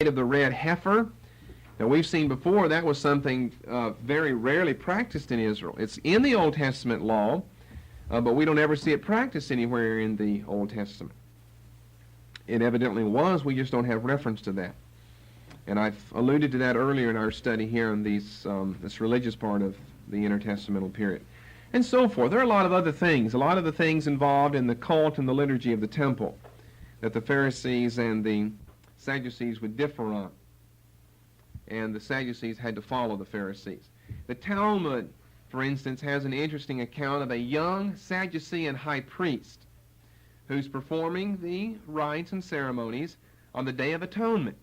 of the red heifer. Now, we've seen before that was something very rarely practiced in Israel. It's in the Old Testament law, but we don't ever see it practiced anywhere in the Old Testament. It evidently was, we just don't have reference to that. And I've alluded to that earlier in our study here in this religious part of the intertestamental period. And so forth. There are a lot of other things, a lot of the things involved in the cult and the liturgy of the temple that the Pharisees and the Sadducees would differ on. And the Sadducees had to follow the Pharisees. The Talmud, for instance, has an interesting account of a young Sadducean high priest who's performing the rites and ceremonies on the Day of Atonement.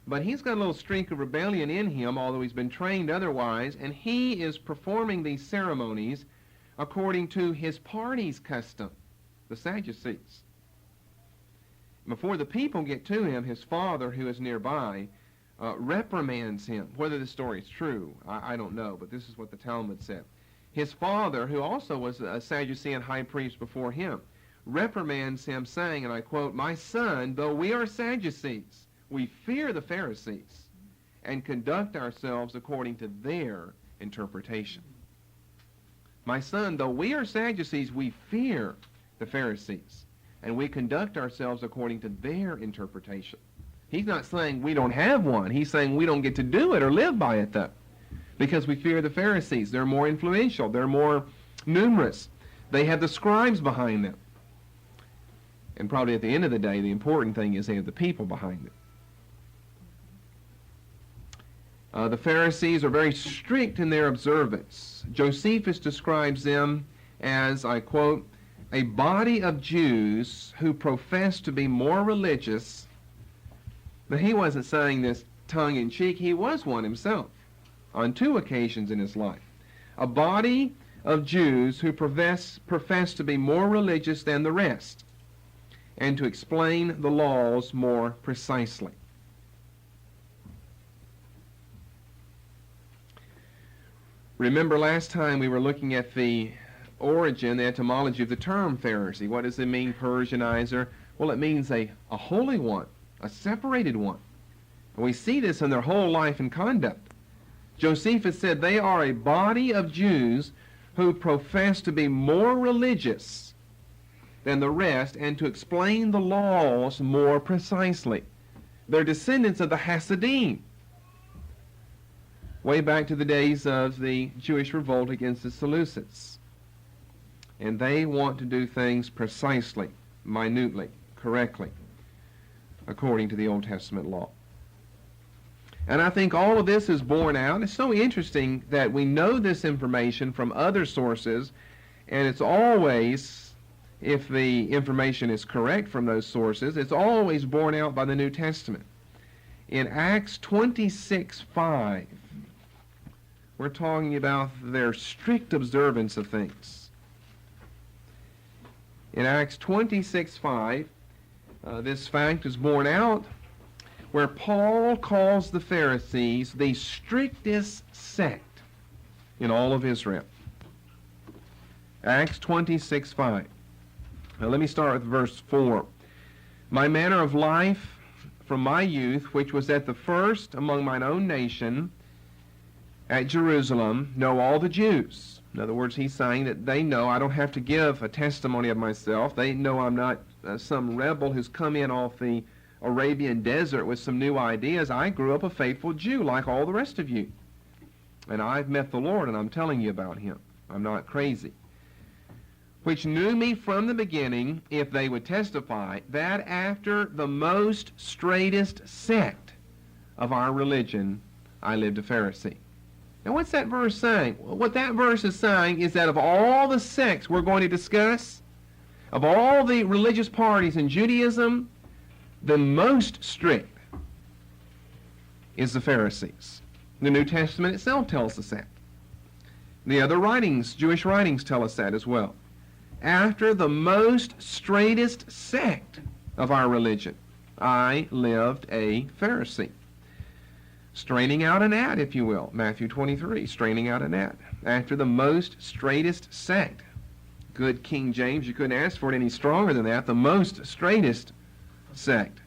But he's got a little streak of rebellion in him, although he's been trained otherwise, and he is performing these ceremonies according to his party's custom, the Sadducees. Before the people get to him, his father, who is nearby, reprimands him. Whether this story is true, I don't know, but this is what the Talmud said. His father, who also was a Sadducean high priest before him, reprimands him, saying, and I quote, "My son, though we are Sadducees, we fear the Pharisees and conduct ourselves according to their interpretation." My son, though we are Sadducees, we fear the Pharisees and we conduct ourselves according to their interpretation. He's not saying we don't have one. He's saying we don't get to do it or live by it, though, because we fear the Pharisees. They're more influential. They're more numerous. They have the scribes behind them. And probably at the end of the day, the important thing is they have the people behind them. The Pharisees are very strict in their observance. Josephus describes them as, I quote, "a body of Jews who profess to be more religious." But he wasn't saying this tongue-in-cheek. He was one himself on 2 occasions in his life. A body of Jews who profess to be more religious than the rest and to explain the laws more precisely. Remember last time we were looking at the origin, the etymology of the term Pharisee. What does it mean, Persianizer? Well, it means a holy one, a separated one. And we see this in their whole life and conduct. Josephus said they are a body of Jews who profess to be more religious than the rest and to explain the laws more precisely. They're descendants of the Hasidim, way back to the days of the Jewish revolt against the Sadducees. And they want to do things precisely, minutely, correctly, according to the Old Testament law. And I think all of this is borne out. It's so interesting that we know this information from other sources, and it's always, if the information is correct from those sources, it's always borne out by the New Testament. In Acts 26:5, we're talking about their strict observance of things. In Acts 26:5, this fact is borne out where Paul calls the Pharisees the strictest sect in all of Israel. Acts 26:5. Now let me start with verse 4. "My manner of life from my youth, which was at the first among mine own nation, at Jerusalem, know all the Jews." In other words, he's saying that they know I don't have to give a testimony of myself. They know I'm not some rebel who's come in off the Arabian desert with some new ideas. I grew up a faithful Jew like all the rest of you. And I've met the Lord, and I'm telling you about him. I'm not crazy. "Which knew me from the beginning, if they would testify, that after the most straightest sect of our religion, I lived a Pharisee." Now what's that verse saying? Well, what that verse is saying is that of all the sects we're going to discuss, of all the religious parties in Judaism, the most strict is the Pharisees. The New Testament itself tells us that. The other writings, Jewish writings, tell us that as well. After the most straightest sect of our religion, I lived a Pharisee. Straining out a gnat, if you will. Matthew 23, straining out a gnat. After the most straightest sect. Good King James, you couldn't ask for it any stronger than that. The most straightest sect.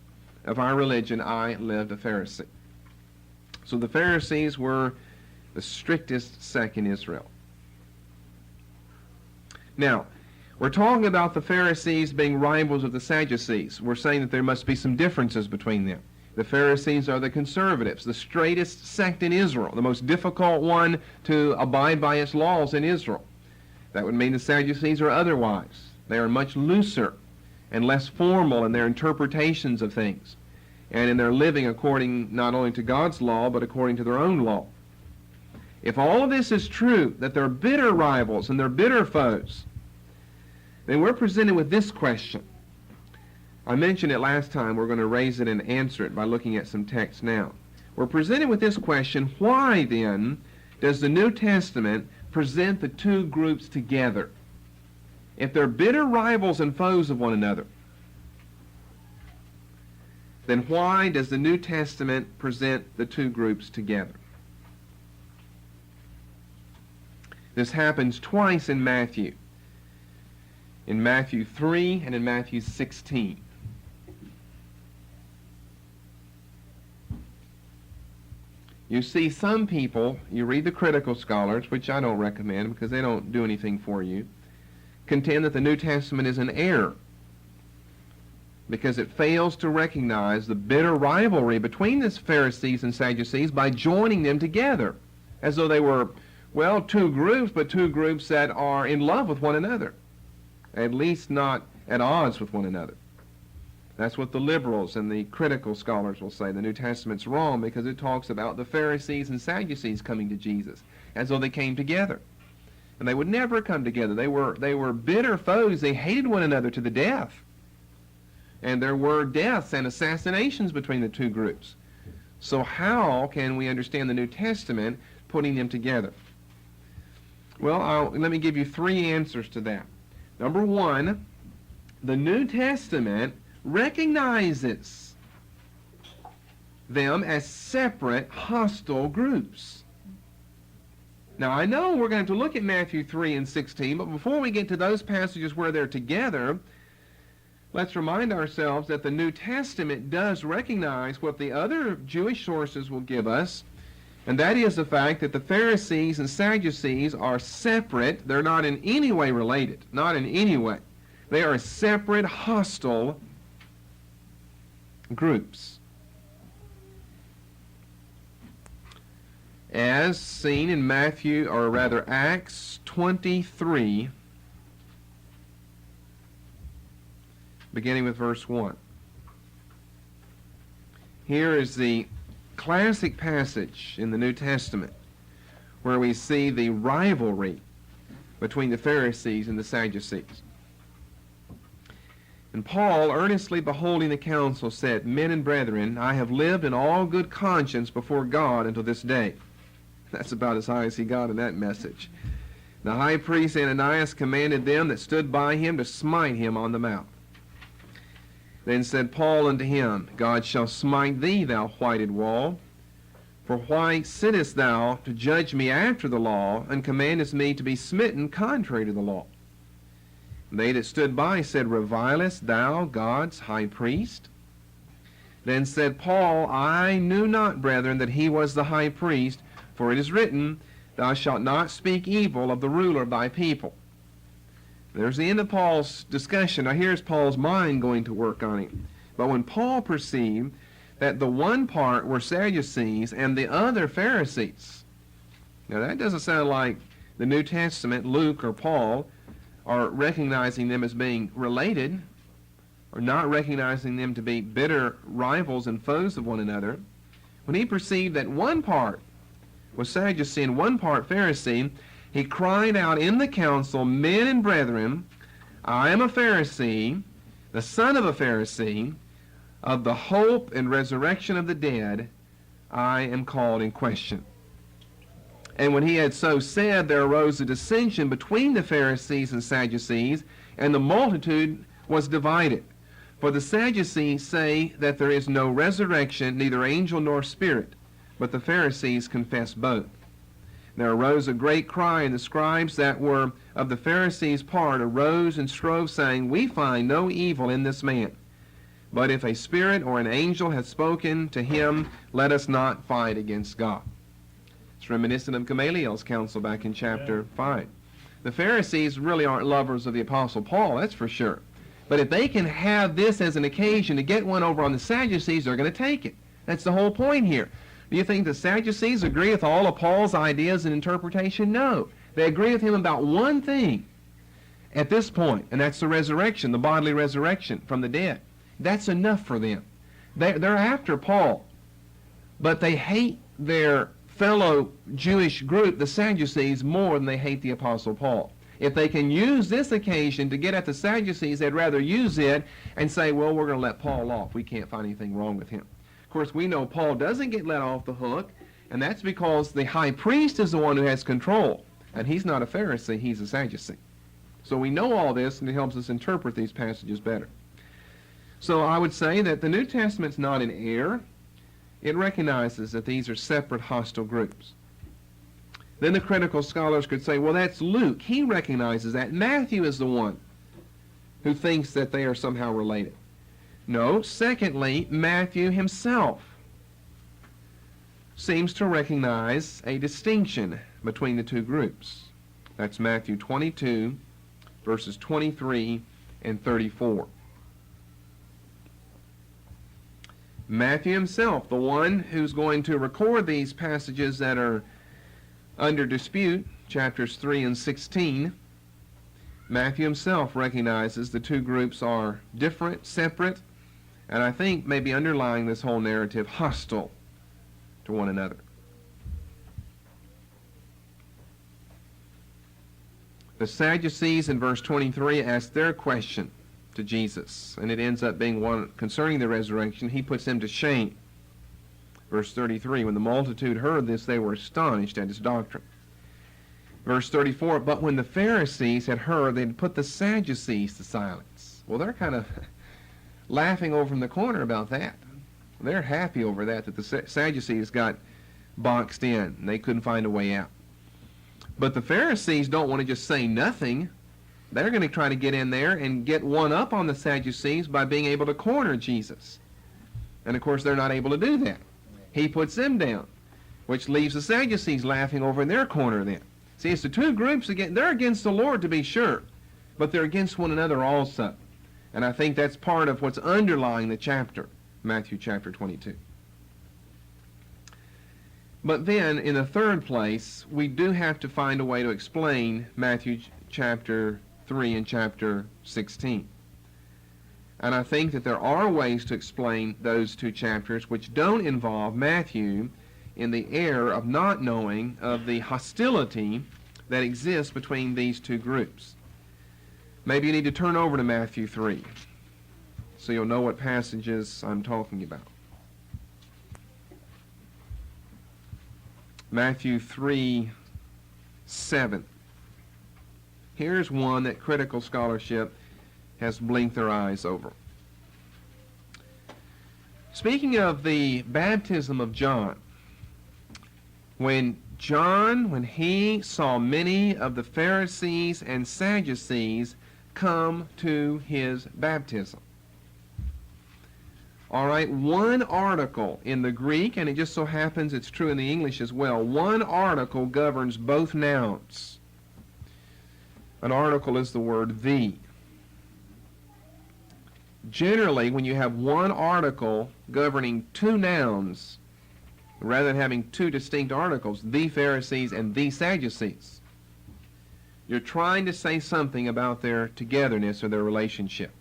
of our religion, I lived a Pharisee. So the Pharisees were the strictest sect in Israel. Now, we're talking about the Pharisees being rivals of the Sadducees. We're saying that there must be some differences between them. The Pharisees are the conservatives, the straightest sect in Israel, the most difficult one to abide by its laws in Israel. That would mean the Sadducees are otherwise. They are much looser and less formal in their interpretations of things, and in their living according not only to God's law, but according to their own law. If all of this is true, that they're bitter rivals and they're bitter foes, then we're presented with this question. I mentioned it last time. We're going to raise it and answer it by looking at some text now. We're presented with this question: why then does the New Testament present the two groups together? If they're bitter rivals and foes of one another, then why does the New Testament present the two groups together? This happens twice in Matthew. In Matthew 3 and in Matthew 16. You see, some people, you read the critical scholars, which I don't recommend because they don't do anything for you, contend that the New Testament is an error because it fails to recognize the bitter rivalry between the Pharisees and Sadducees by joining them together, as though they were, well, two groups, but two groups that are in love with one another, at least not at odds with one another. That's what the liberals and the critical scholars will say. The New Testament's wrong because it talks about the Pharisees and Sadducees coming to Jesus as though they came together. And they would never come together. They were bitter foes. They hated one another to the death. And there were deaths and assassinations between the two groups. So how can we understand the New Testament putting them together? Well, let me give you three answers to that. Number one, the New Testament recognizes them as separate, hostile groups. Now, I know we're going to look at Matthew 3 and 16, but before we get to those passages where they're together, let's remind ourselves that the New Testament does recognize what the other Jewish sources will give us, and that is the fact that the Pharisees and Sadducees are separate. They're not in any way related, not in any way. They are separate, hostile groups. As seen in Matthew, or rather Acts 23, beginning with verse 1. Here is the classic passage in the New Testament where we see the rivalry between the Pharisees and the Sadducees. And Paul, earnestly beholding the council, said, Men and brethren, I have lived in all good conscience before God until this day. That's about as high as he got in that message. The high priest Ananias commanded them that stood by him to smite him on the mouth. Then said Paul unto him, God shall smite thee, thou whited wall. For why sittest thou to judge me after the law, and commandest me to be smitten contrary to the law? They that stood by said, Revilest thou God's high priest? Then said Paul, I knew not, brethren, that he was the high priest, for it is written, Thou shalt not speak evil of the ruler of thy people. There's the end of Paul's discussion. Now here's Paul's mind going to work on him. But when Paul perceived that the one part were Sadducees and the other Pharisees, now that doesn't sound like the New Testament, Luke or Paul, are recognizing them as being related, or not recognizing them to be bitter rivals and foes of one another. When he perceived that one part was Sadducee and one part Pharisee, he cried out in the council, Men and brethren, I am a Pharisee, the son of a Pharisee, of the hope and resurrection of the dead, I am called in question. And when he had so said, there arose a dissension between the Pharisees and Sadducees, and the multitude was divided. For the Sadducees say that there is no resurrection, neither angel nor spirit, but the Pharisees confess both. There arose a great cry, and the scribes that were of the Pharisees' part arose and strove, saying, We find no evil in this man. But if a spirit or an angel hath spoken to him, let us not fight against God. It's reminiscent of Gamaliel's counsel back in chapter 5. The Pharisees really aren't lovers of the Apostle Paul, that's for sure. But if they can have this as an occasion to get one over on the Sadducees, they're going to take it. That's the whole point here. Do you think the Sadducees agree with all of Paul's ideas and interpretation? No. They agree with him about one thing at this point, and that's the resurrection, the bodily resurrection from the dead. That's enough for them. They're after Paul, but they hate their fellow Jewish group, the Sadducees, more than they hate the Apostle Paul. If they can use this occasion to get at the Sadducees, they'd rather use it and say, well, we're going to let Paul off. We can't find anything wrong with him. Of course, we know Paul doesn't get let off the hook, and that's because the high priest is the one who has control. And he's not a Pharisee, he's a Sadducee. So we know all this, and it helps us interpret these passages better. So I would say that the New Testament's not in error. It recognizes that these are separate hostile groups. Then the critical scholars could say, well, that's Luke. He recognizes that. Matthew is the one who thinks that they are somehow related. No, secondly, Matthew himself seems to recognize a distinction between the two groups. That's Matthew 22, verses 23 and 34. Matthew himself, the one who's going to record these passages that are under dispute, chapters 3 and 16, Matthew himself recognizes the two groups are different, separate, and I think maybe underlying this whole narrative, hostile to one another. The Sadducees in verse 23 ask their question to Jesus, and it ends up being one concerning the resurrection. He puts them to shame. Verse 33, when the multitude heard this, they were astonished at his doctrine. Verse 34, but when the Pharisees had heard, they had put the Sadducees to silence. Well, they're kind of laughing over in the corner about that. They're happy over that the Sadducees got boxed in, and they couldn't find a way out. But the Pharisees don't want to just say nothing. They're going to try to get in there and get one up on the Sadducees by being able to corner Jesus. And of course, they're not able to do that. He puts them down, which leaves the Sadducees laughing over in their corner then. See, it's the two groups again. They're against the Lord, to be sure, but they're against one another also. And I think that's part of what's underlying the chapter, Matthew chapter 22. But then, in the third place, we do have to find a way to explain Matthew chapter 3 and chapter 16. And I think that there are ways to explain those two chapters which don't involve Matthew in the error of not knowing of the hostility that exists between these two groups. Maybe you need to turn over to Matthew 3 so you'll know what passages I'm talking about. Matthew 3:7. Here's one that critical scholarship has blinked their eyes over. Speaking of the baptism of John, when he saw many of the Pharisees and Sadducees come to his baptism. All right, one article in the Greek, and it just so happens it's true in the English as well, one article governs both nouns. An article is the word the. Generally, when you have one article governing two nouns, rather than having two distinct articles, the Pharisees and the Sadducees, you're trying to say something about their togetherness or their relationship.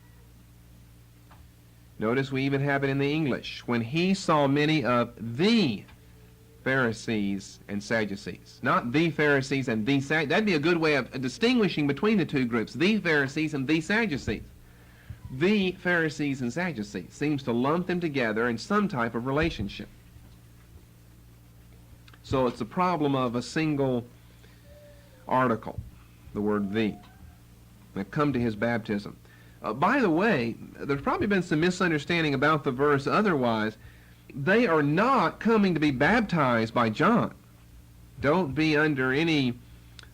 Notice we even have it in the English. When he saw many of the Pharisees and Sadducees. Not the Pharisees and the Sadducees. That'd be a good way of distinguishing between the two groups. The Pharisees and the Sadducees. The Pharisees and Sadducees seems to lump them together in some type of relationship. So it's a problem of a single article, the word the, that come to his baptism. By the way, there's probably been some misunderstanding about the verse otherwise. They are not coming to be baptized by John. Don't be under any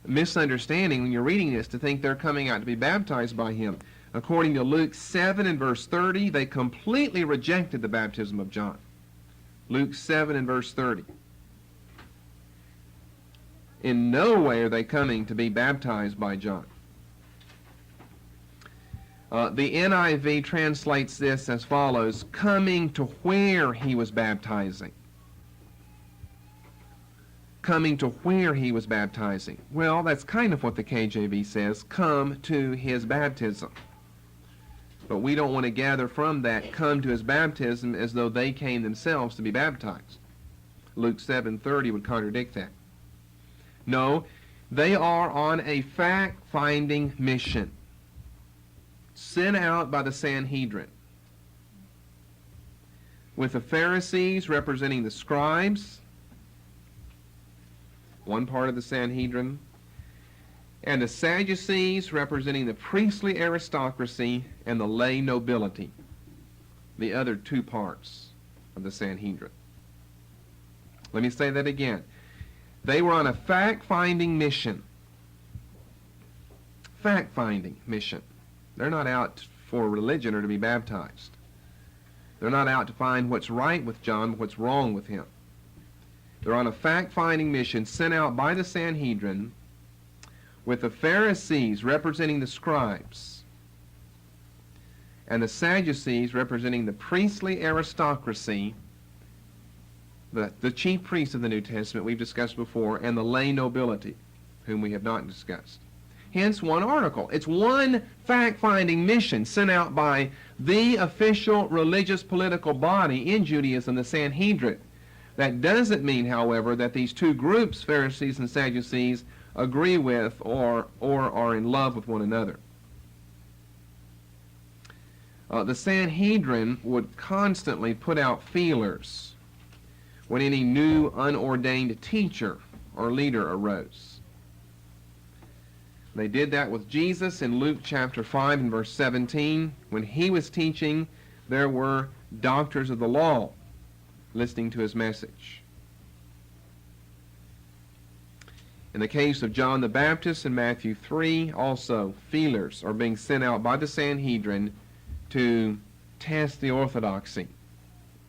misunderstanding when you're reading this to think they're coming out to be baptized by him. According to Luke 7 and verse 30, they completely rejected the baptism of John. Luke 7 and verse 30. In no way are they coming to be baptized by John. The NIV translates this as follows: coming to where he was baptizing. Coming to where he was baptizing. Well, that's kind of what the KJV says, come to his baptism. But we don't want to gather from that, come to his baptism, as though they came themselves to be baptized. Luke 7:30 would contradict that. No, they are on a fact-finding mission, sent out by the Sanhedrin, with the Pharisees representing the scribes, one part of the Sanhedrin, and the Sadducees representing the priestly aristocracy and the lay nobility, the other two parts of the Sanhedrin. Let me say that again. They were on a fact-finding mission. Fact-finding mission. They're not out for religion or to be baptized. They're not out to find what's right with John, what's wrong with him. They're on a fact-finding mission sent out by the Sanhedrin, with the Pharisees representing the scribes and the Sadducees representing the priestly aristocracy, the chief priests of the New Testament we've discussed before, and the lay nobility, whom we have not discussed. Hence one article. It's one fact-finding mission sent out by the official religious political body in Judaism, the Sanhedrin. That doesn't mean, however, that these two groups, Pharisees and Sadducees, agree with or are in love with one another. The Sanhedrin would constantly put out feelers when any new unordained teacher or leader arose. They did that with Jesus in Luke chapter 5 and verse 17. When he was teaching, there were doctors of the law listening to his message. In the case of John the Baptist in Matthew 3, also feelers are being sent out by the Sanhedrin to test the orthodoxy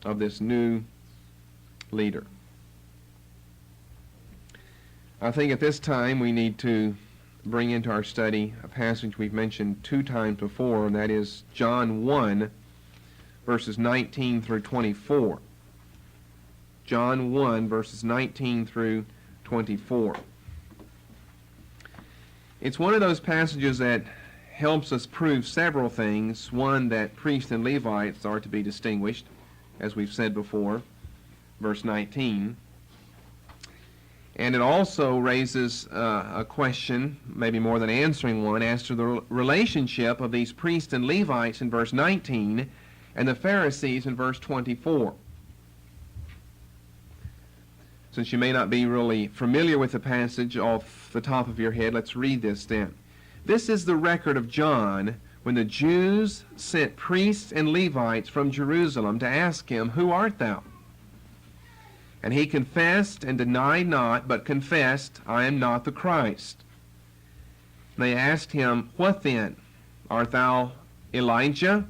of this new leader. I think at this time we need to bring into our study a passage we've mentioned 2 times before, and that is John 1, verses 19 through 24. John 1, verses 19 through 24. It's one of those passages that helps us prove several things. One, that priests and Levites are to be distinguished, as we've said before, verse 19. And it also raises a question, maybe more than answering one, as to the relationship of these priests and Levites in verse 19 and the Pharisees in verse 24. Since you may not be really familiar with the passage off the top of your head, let's read this then. This is the record of John when the Jews sent priests and Levites from Jerusalem to ask him, "Who art thou?" And he confessed and denied not, but confessed, "I am not the Christ." And they asked him, "What then? Art thou Elijah?"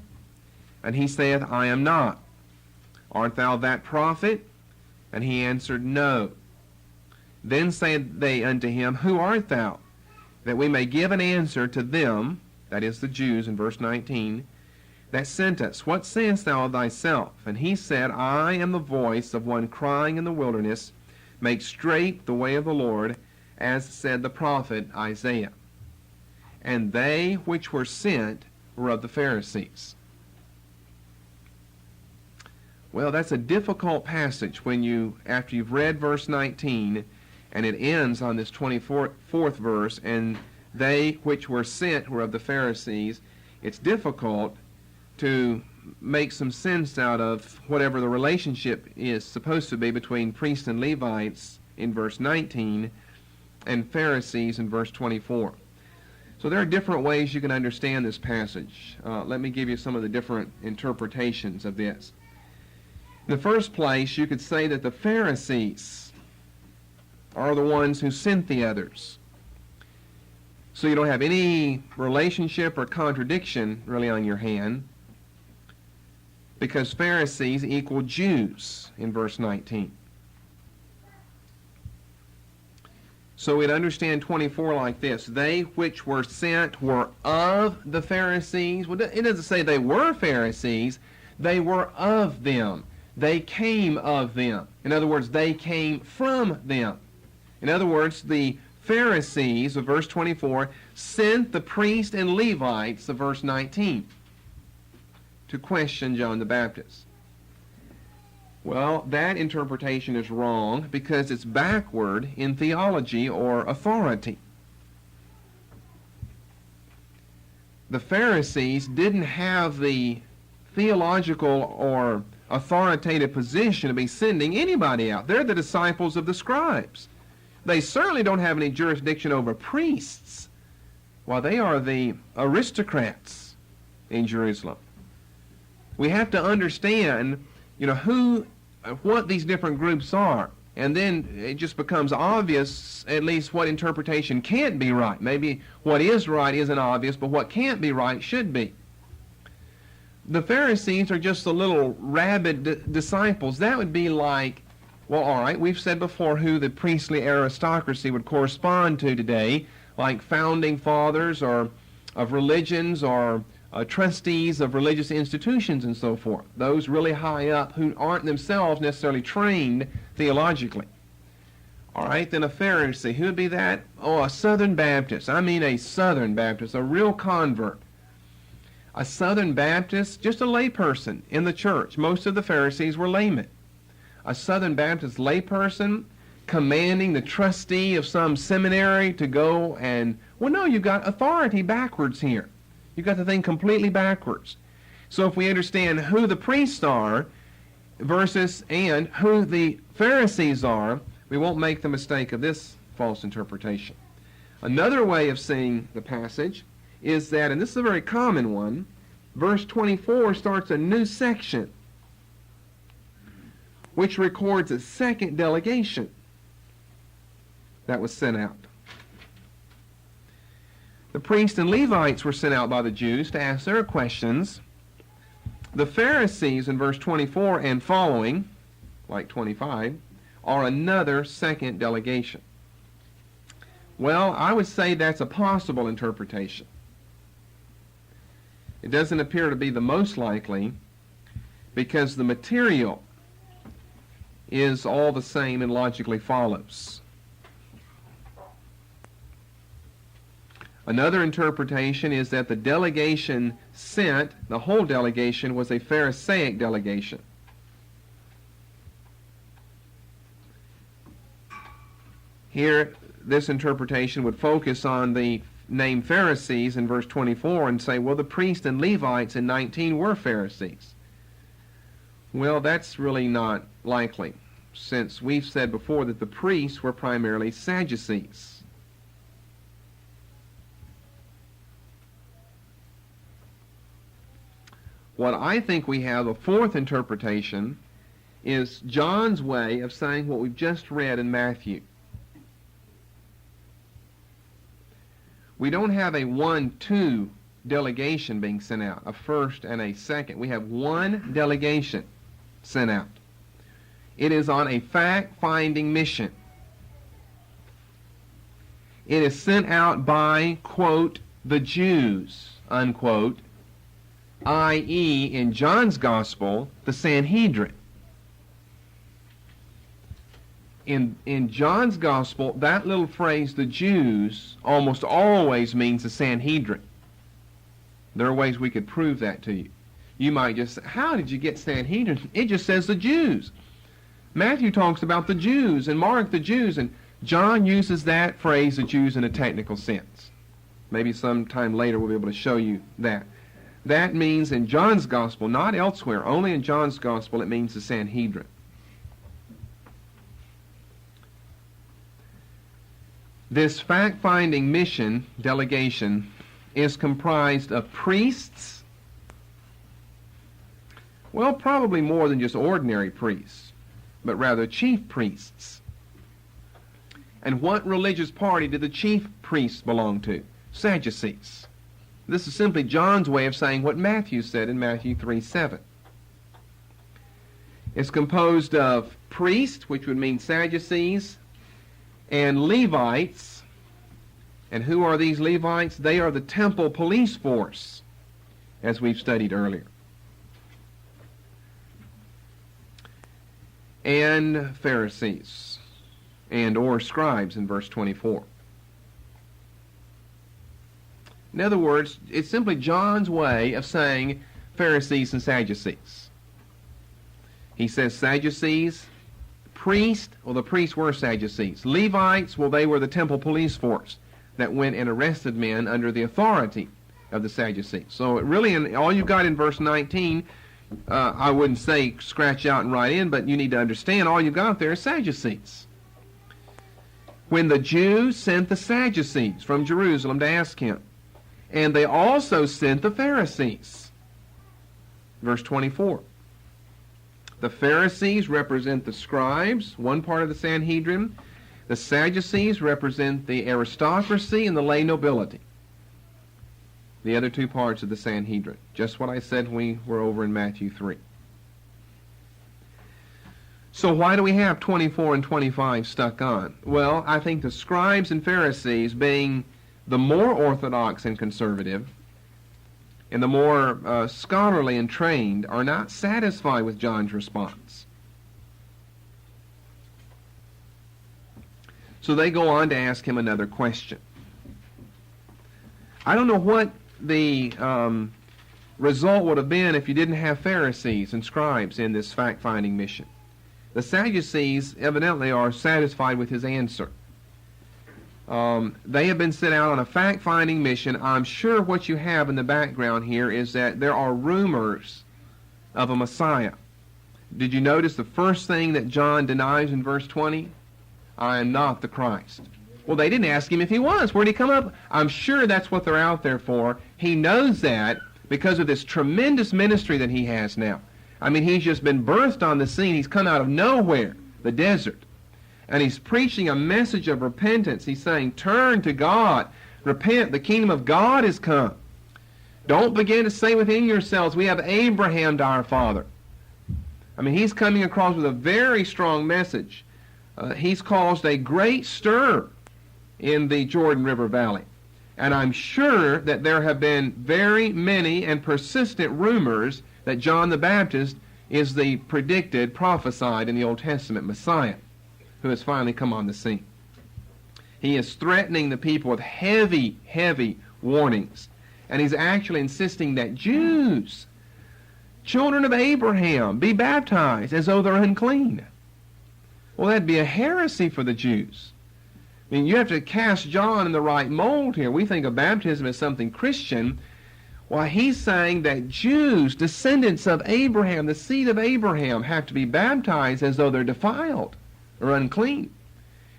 And he saith, "I am not." "Art thou that prophet?" And he answered, "No." Then said they unto him, "Who art thou? That we may give an answer to them," that is the Jews in verse 19, "that sent us. What sayest thou of thyself?" And he said, "I am the voice of one crying in the wilderness, Make straight the way of the Lord, as said the prophet Isaiah." And they which were sent were of the Pharisees. Well, that's a difficult passage when you, after you've read verse 19, and it ends on this 24th verse, and they which were sent were of the Pharisees. It's difficult to make some sense out of whatever the relationship is supposed to be between priests and Levites in verse 19 and Pharisees in verse 24. So there are different ways you can understand this passage. Let me give you some of the different interpretations of this. In the first place, you could say that the Pharisees are the ones who sent the others. So you don't have any relationship or contradiction really on your hand, because Pharisees equal Jews in verse 19. So we'd understand 24 like this: they which were sent were of the Pharisees. Well, it doesn't say they were Pharisees. They were of them. They came of them. In other words, they came from them. In other words, the Pharisees of verse 24 sent the priests and Levites of verse 19 to question John the Baptist. Well, that interpretation is wrong because it's backward in theology or authority. The Pharisees didn't have the theological or authoritative position to be sending anybody out. They're the disciples of the scribes. They certainly don't have any jurisdiction over priests. Well, they are the aristocrats in Jerusalem. We have to understand, what these different groups are. And then it just becomes obvious, at least what interpretation can't be right. Maybe what is right isn't obvious, but what can't be right should be. The Pharisees are just the little rabid disciples. That would be like, well, all right, we've said before who the priestly aristocracy would correspond to today, like founding fathers or of religions or trustees of religious institutions and so forth. Those really high up who aren't themselves necessarily trained theologically. All right, then a Pharisee. Who would be that? Oh, a Southern Baptist. I mean a Southern Baptist, a real convert. A Southern Baptist, just a layperson in the church. Most of the Pharisees were laymen. A Southern Baptist layperson commanding the trustee of some seminary to go and, well, no, you've got authority backwards here. You've got the thing completely backwards. So if we understand who the priests are and who the Pharisees are, we won't make the mistake of this false interpretation. Another way of seeing the passage is that, and this is a very common one, verse 24 starts a new section which records a second delegation that was sent out. The priests and Levites were sent out by the Jews to ask their questions. The Pharisees in verse 24 and following, like 25, are another second delegation. Well, I would say that's a possible interpretation. It doesn't appear to be the most likely because the material is all the same and logically follows. Another interpretation is that the delegation sent, the whole delegation, was a Pharisaic delegation. Here, this interpretation would focus on the name Pharisees in verse 24 and say, well, the priests and Levites in 19 were Pharisees. Well, that's really not likely, since we've said before that the priests were primarily Sadducees. What I think we have, a fourth interpretation, is John's way of saying what we've just read in Matthew. We don't have a 1-2 delegation being sent out, a first and a second. We have one delegation sent out. It is on a fact-finding mission. It is sent out by, quote, the Jews, unquote, i.e., in John's Gospel, the Sanhedrin. In John's Gospel, that little phrase, the Jews, almost always means the Sanhedrin. There are ways we could prove that to you. You might just say, how did you get Sanhedrin? It just says the Jews. Matthew talks about the Jews, and Mark the Jews, and John uses that phrase, the Jews, in a technical sense. Maybe sometime later we'll be able to show you that. That means in John's Gospel, not elsewhere, only in John's Gospel, it means the Sanhedrin. This fact-finding mission, delegation, is comprised of priests, well, probably more than just ordinary priests, but rather chief priests. And what religious party did the chief priests belong to? Sadducees. This is simply John's way of saying what Matthew said in Matthew 3:7. It's composed of priests, which would mean Sadducees, and Levites. And who are these Levites? They are the temple police force, as we've studied earlier. And Pharisees, and or scribes in verse 24. In other words, it's simply John's way of saying Pharisees and Sadducees. He says Sadducees, priests, well, the priests were Sadducees. Levites, well, they were the temple police force that went and arrested men under the authority of the Sadducees. So really, all you've got in verse 19, I wouldn't say scratch out and write in, but you need to understand all you've got there is Sadducees. When the Jews sent the Sadducees from Jerusalem to ask him, and they also sent the Pharisees. Verse 24. The Pharisees represent the scribes, one part of the Sanhedrin. The Sadducees represent the aristocracy and the lay nobility, the other two parts of the Sanhedrin. Just what I said when we were over in Matthew 3. So why do we have 24 and 25 stuck on? Well, I think the scribes and Pharisees, being the more orthodox and conservative, and the more scholarly and trained, are not satisfied with John's response. So they go on to ask him another question. I don't know what the result would have been if you didn't have Pharisees and scribes in this fact-finding mission. The Sadducees evidently are satisfied with his answer. They have been sent out on a fact-finding mission. I'm sure what you have in the background here is that there are rumors of a Messiah. Did you notice the first thing that John denies in verse 20? I am not the Christ. Well, they didn't ask him if he was. Where did he come up? I'm sure that's what they're out there for. He knows that because of this tremendous ministry that he has now. I mean, he's just been birthed on the scene. He's come out of nowhere, the desert. And he's preaching a message of repentance. He's saying, turn to God. Repent. The kingdom of God is come. Don't begin to say within yourselves, we have Abraham to our father. I mean, he's coming across with a very strong message. He's caused a great stir in the Jordan River Valley. And I'm sure that there have been very many and persistent rumors that John the Baptist is the predicted, prophesied in the Old Testament Messiah who has finally come on the scene. He is threatening the people with heavy, heavy warnings. And he's actually insisting that Jews, children of Abraham, be baptized as though they're unclean. Well, that'd be a heresy for the Jews. I mean, you have to cast John in the right mold here. We think of baptism as something Christian. Why, he's saying that Jews, descendants of Abraham, the seed of Abraham, have to be baptized as though they're defiled or unclean.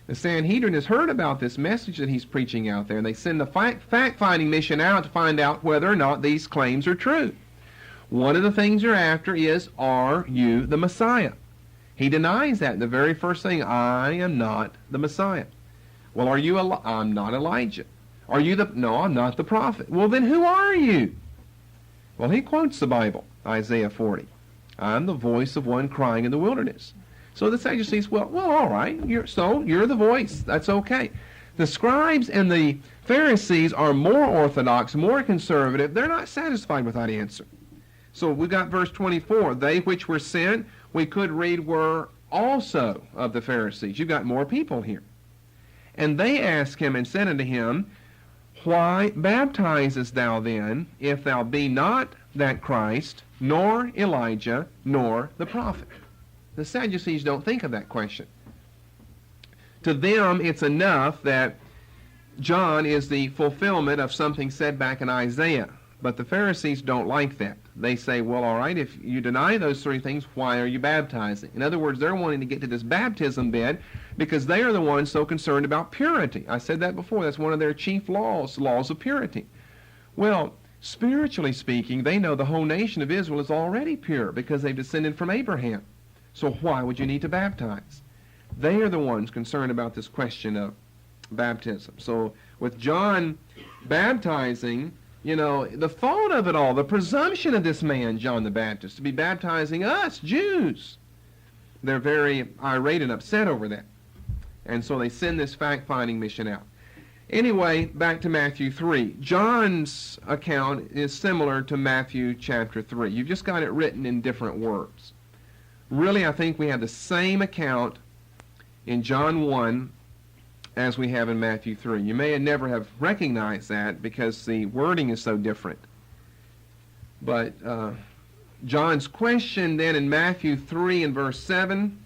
The Sanhedrin has heard about this message that he's preaching out there, and they send the fact-finding mission out to find out whether or not these claims are true. One of the things they're after is, are you the Messiah? He denies that. The very first thing, I am not the Messiah. Well, are you I'm not Elijah. Are you no, I'm not the prophet. Well, then who are you? Well, he quotes the Bible, Isaiah 40. I'm the voice of one crying in the wilderness. So the Sadducees, well, all right, you're the voice. That's okay. The scribes and the Pharisees are more orthodox, more conservative. They're not satisfied with that answer. So we've got verse 24. They which were sent, we could read, were also of the Pharisees. You've got more people here. And they asked him and said unto him, why baptizest thou then, if thou be not that Christ, nor Elijah, nor the prophet? The Sadducees don't think of that question. To them, it's enough that John is the fulfillment of something said back in Isaiah. But the Pharisees don't like that. They say, well, all right, if you deny those three things, why are you baptizing? In other words, they're wanting to get to this baptism bed because they are the ones so concerned about purity. I said that before. That's one of their chief laws of purity. Well, spiritually speaking, they know the whole nation of Israel is already pure because they've descended from Abraham. So why would you need to baptize? They are the ones concerned about this question of baptism. So with John baptizing, the thought of it all, the presumption of this man, John the Baptist, to be baptizing us, Jews, they're very irate and upset over that. And so they send this fact-finding mission out. Anyway, back to Matthew 3. John's account is similar to Matthew chapter 3. You've just got it written in different words. Really, I think we have the same account in John 1 as we have in Matthew 3. You may never have recognized that because the wording is so different. But John's question then in Matthew 3 and verse 7,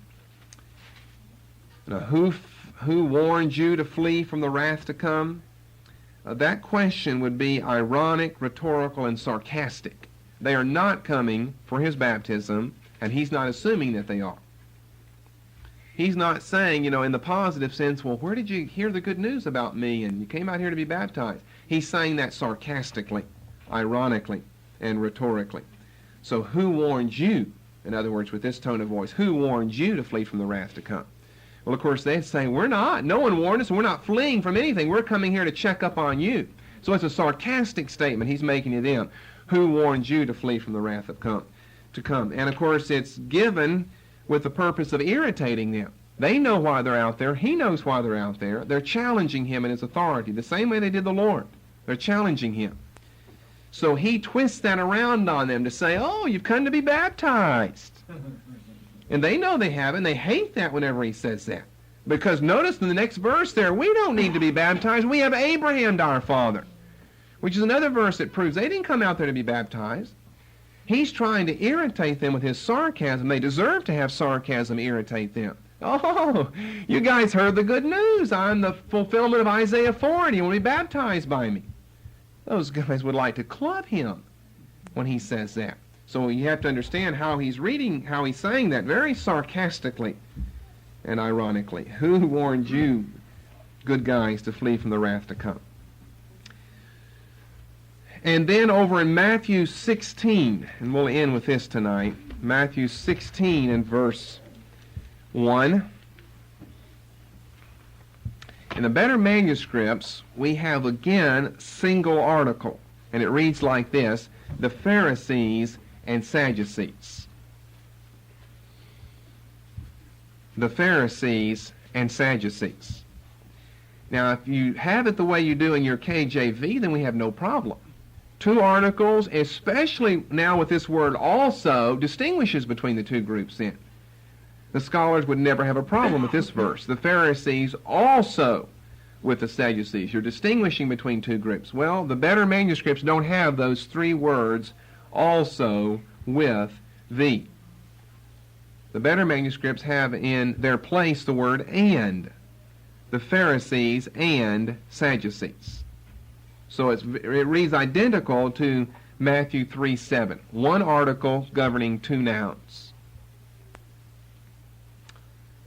who warned you to flee from the wrath to come? That question would be ironic, rhetorical, and sarcastic. They are not coming for his baptism, and he's not assuming that they are. He's not saying, in the positive sense, well, where did you hear the good news about me and you came out here to be baptized? He's saying that sarcastically, ironically, and rhetorically. So who warned you, in other words, with this tone of voice, who warned you to flee from the wrath to come? Well, of course, they say, we're not. No one warned us, and we're not fleeing from anything. We're coming here to check up on you. So it's a sarcastic statement he's making to them. Who warned you to flee from the wrath to come? And, of course, it's given with the purpose of irritating them. They know why they're out there. He knows why they're out there. They're challenging him in his authority, the same way they did the Lord. They're challenging him. So he twists that around on them to say, oh, you've come to be baptized. And they know they haven't. They hate that whenever he says that. Because notice in the next verse there, we don't need to be baptized. We have Abraham to our father. Which is another verse that proves they didn't come out there to be baptized. He's trying to irritate them with his sarcasm. They deserve to have sarcasm irritate them. Oh, you guys heard the good news. I'm the fulfillment of Isaiah 40. You want to be baptized by me. Those guys would like to club him when he says that. So you have to understand how he's reading, how he's saying that very sarcastically and ironically. Who warned you, good guys, to flee from the wrath to come? And then over in Matthew 16, and we'll end with this tonight, Matthew 16 and verse 1. In the better manuscripts, we have again single article, and it reads like this: the Pharisees and Sadducees. The Pharisees and Sadducees. Now, if you have it the way you do in your KJV, then we have no problem. Two articles, especially now with this word also, distinguishes between the two groups then. The scholars would never have a problem with this verse. The Pharisees also with the Sadducees. You're distinguishing between two groups. Well, the better manuscripts don't have those three words, also with the. The better manuscripts have in their place the word and. The Pharisees and Sadducees. So it reads identical to Matthew 3:7. One article governing two nouns.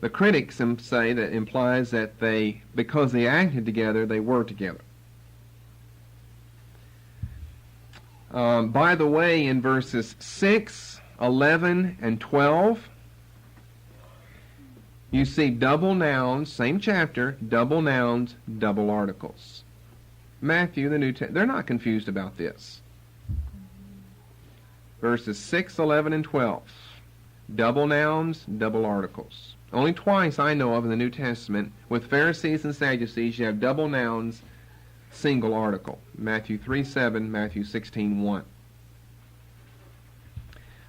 The critics say that implies that because they acted together, they were together. By the way, in verses 6, 11, and 12, you see double nouns, same chapter, double nouns, double articles. Matthew, the New Testament, they're not confused about this. Verses 6, 11, and 12. Double nouns, double articles. Only twice I know of in the New Testament, with Pharisees and Sadducees, you have double nouns, single article. Matthew 3:7, Matthew 16:1.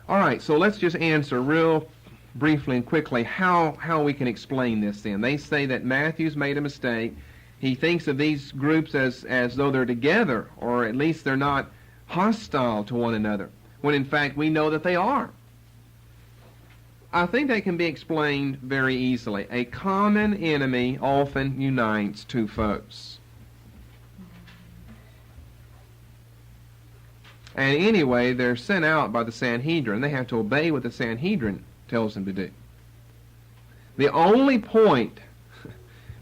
All right, so let's just answer real briefly and quickly how we can explain this then. They say that Matthew's made a mistake. He thinks of these groups as though they're together, or at least they're not hostile to one another, when in fact we know that they are. I think they can be explained very easily. A common enemy often unites two foes. And anyway, they're sent out by the Sanhedrin. They have to obey what the Sanhedrin tells them to do. The only point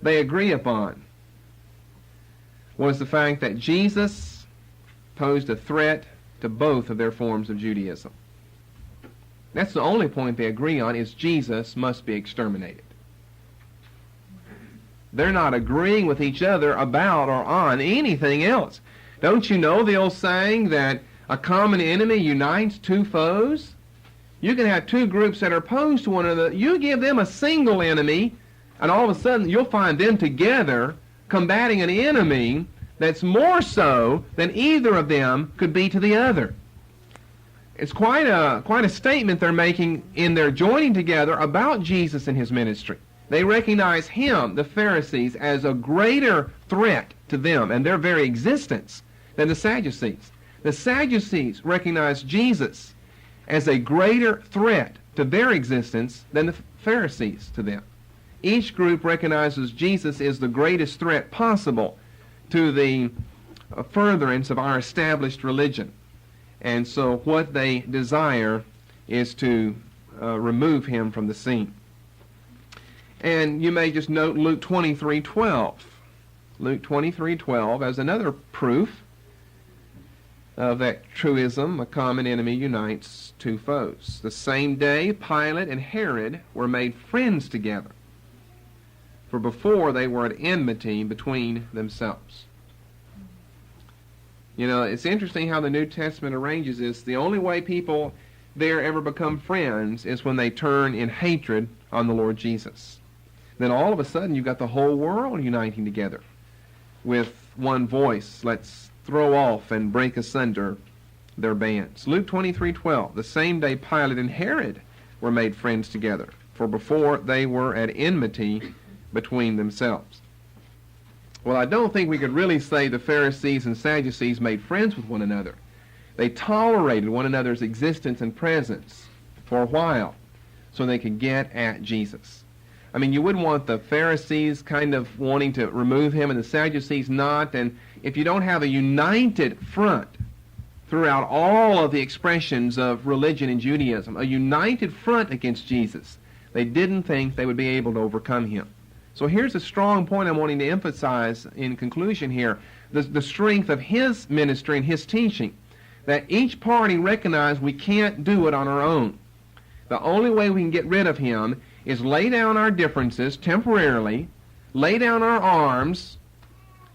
they agree upon was the fact that Jesus posed a threat to both of their forms of Judaism. That's the only point they agree on, is Jesus must be exterminated. They're not agreeing with each other about or on anything else. Don't you know the old saying that a common enemy unites two foes? You can have two groups that are opposed to one another. You give them a single enemy, and all of a sudden you'll find them together combating an enemy that's more so than either of them could be to the other. It's quite a statement they're making in their joining together about Jesus and his ministry. They recognize him, the Pharisees, as a greater threat to them and their very existence than the Sadducees. The Sadducees recognize Jesus as a greater threat to their existence than the Pharisees to them. Each group recognizes Jesus is the greatest threat possible to the furtherance of our established religion. And so what they desire is to remove him from the scene. And you may just note Luke 23:12. Luke 23:12 as another proof of that truism, a common enemy unites two foes. The same day, Pilate and Herod were made friends together, for before they were at enmity between themselves. You know, it's interesting how the New Testament arranges this. The only way people there ever become friends is when they turn in hatred on the Lord Jesus. Then all of a sudden you've got the whole world uniting together with one voice. Let's throw off and break asunder their bands. Luke 23:12. The same day Pilate and Herod were made friends together, for before they were at enmity between themselves. Well, I don't think we could really say the Pharisees and Sadducees made friends with one another. They tolerated one another's existence and presence for a while so they could get at Jesus. I mean, you wouldn't want the Pharisees kind of wanting to remove him and the Sadducees not. And if you don't have a united front throughout all of the expressions of religion in Judaism, a united front against Jesus, they didn't think they would be able to overcome him. So here's a strong point I'm wanting to emphasize in conclusion here. The strength of his ministry and his teaching, that each party recognized we can't do it on our own. The only way we can get rid of him is lay down our differences temporarily, lay down our arms,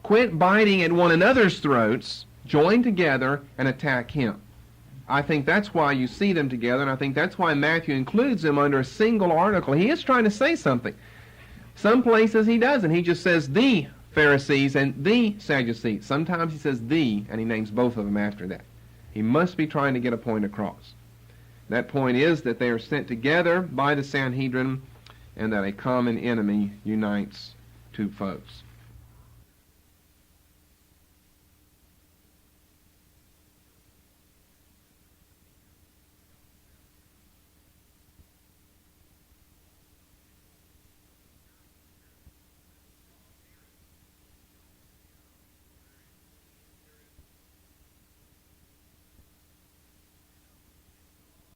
quit biting at one another's throats, join together, and attack him. I think that's why you see them together, and I think that's why Matthew includes them under a single article. He is trying to say something. Some places he doesn't. He just says the Pharisees and the Sadducees. Sometimes he says the, and he names both of them after that. He must be trying to get a point across. That point is that they are sent together by the Sanhedrin and that a common enemy unites two foes.